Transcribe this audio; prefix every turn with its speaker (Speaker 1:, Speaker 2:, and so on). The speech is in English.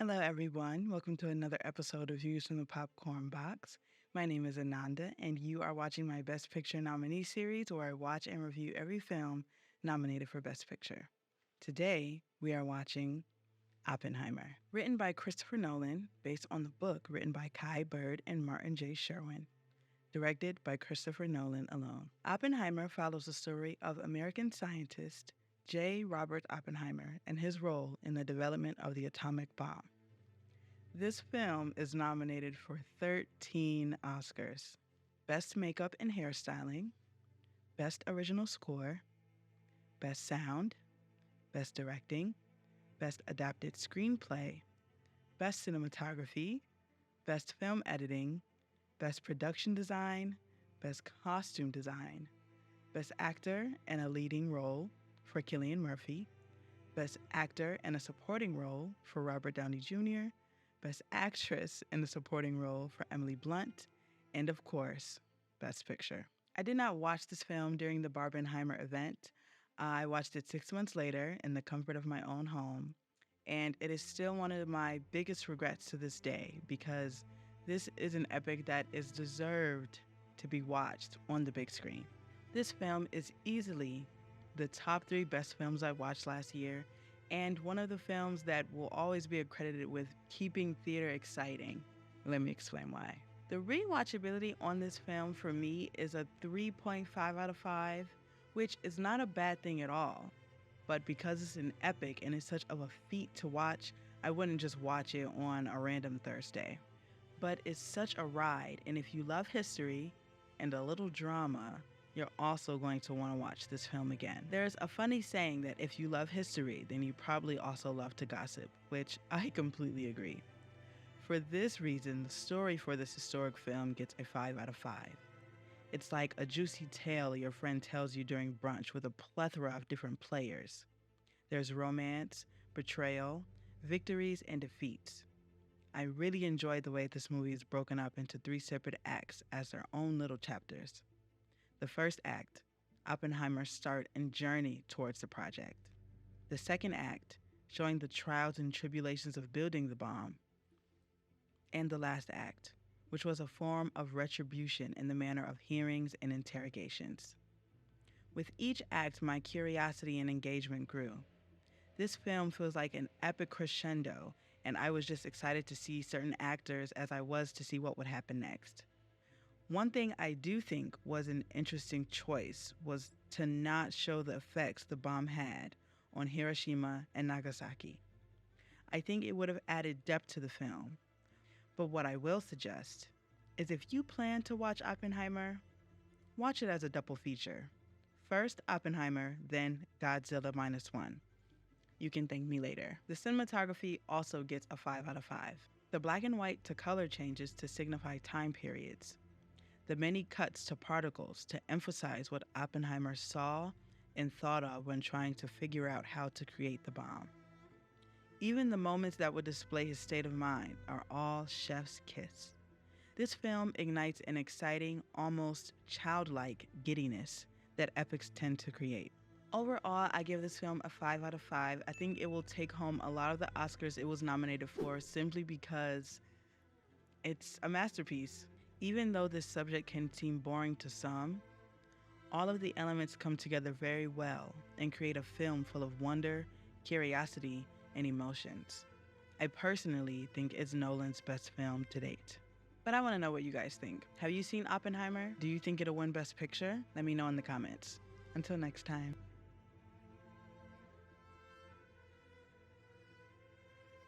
Speaker 1: Hello, everyone. Welcome to another episode of Views from the Popcorn Box. My name is Ananda, and you are watching my Best Picture nominee series where I watch and review every film nominated for Best Picture. Today, we are watching Oppenheimer, written by Christopher Nolan, based on the book written by Kai Bird and Martin J. Sherwin, directed by Christopher Nolan alone. Oppenheimer follows the story of American scientist J. Robert Oppenheimer and his role in the development of the atomic bomb. This film is nominated for 13 Oscars: Best Makeup and Hairstyling, Best Original Score, Best Sound, Best Directing, Best Adapted Screenplay, Best Cinematography, Best Film Editing, Best Production Design, Best Costume Design, Best Actor in a Leading Role for Cillian Murphy, Best Actor in a Supporting Role for Robert Downey Jr., Best Actress in a Supporting Role for Emily Blunt, and of course, Best Picture. I did not watch this film during the Barbenheimer event. I watched it 6 months later in the comfort of my own home, and it is still one of my biggest regrets to this day because this is an epic that is deserved to be watched on the big screen. This film is easily the top 3 best films I watched last year, and one of the films that will always be accredited with keeping theater exciting. Let me explain why. The rewatchability on this film for me is a 3.5 out of 5, which is not a bad thing at all. But because it's an epic and it's such of a feat to watch, I wouldn't just watch it on a random Thursday. But it's such a ride, and if you love history and a little drama, you're also going to want to watch this film again. There's a funny saying that if you love history, then you probably also love to gossip, which I completely agree. For this reason, the story for this historic film gets a 5 out of 5. It's like a juicy tale your friend tells you during brunch with a plethora of different players. There's romance, betrayal, victories, and defeats. I really enjoyed the way this movie is broken up into 3 separate acts as their own little chapters. The first act, Oppenheimer's start and journey towards the project. The second act, showing the trials and tribulations of building the bomb. And the last act, which was a form of retribution in the manner of hearings and interrogations. With each act, my curiosity and engagement grew. This film feels like an epic crescendo, and I was just excited to see certain actors as I was to see what would happen next. One thing I do think was an interesting choice was to not show the effects the bomb had on Hiroshima and Nagasaki. I think it would have added depth to the film. But what I will suggest is if you plan to watch Oppenheimer, watch it as a double feature. First Oppenheimer, then Godzilla -1. You can thank me later. The cinematography also gets a 5 out of 5. The black and white to color changes to signify time periods. The many cuts to particles to emphasize what Oppenheimer saw and thought of when trying to figure out how to create the bomb. Even the moments that would display his state of mind are all chef's kiss. This film ignites an exciting, almost childlike giddiness that epics tend to create. Overall, I give this film a 5 out of 5. I think it will take home a lot of the Oscars it was nominated for simply because it's a masterpiece. Even though this subject can seem boring to some, all of the elements come together very well and create a film full of wonder, curiosity, and emotions. I personally think it's Nolan's best film to date. But I want to know what you guys think. Have you seen Oppenheimer? Do you think it'll win Best Picture? Let me know in the comments. Until next time.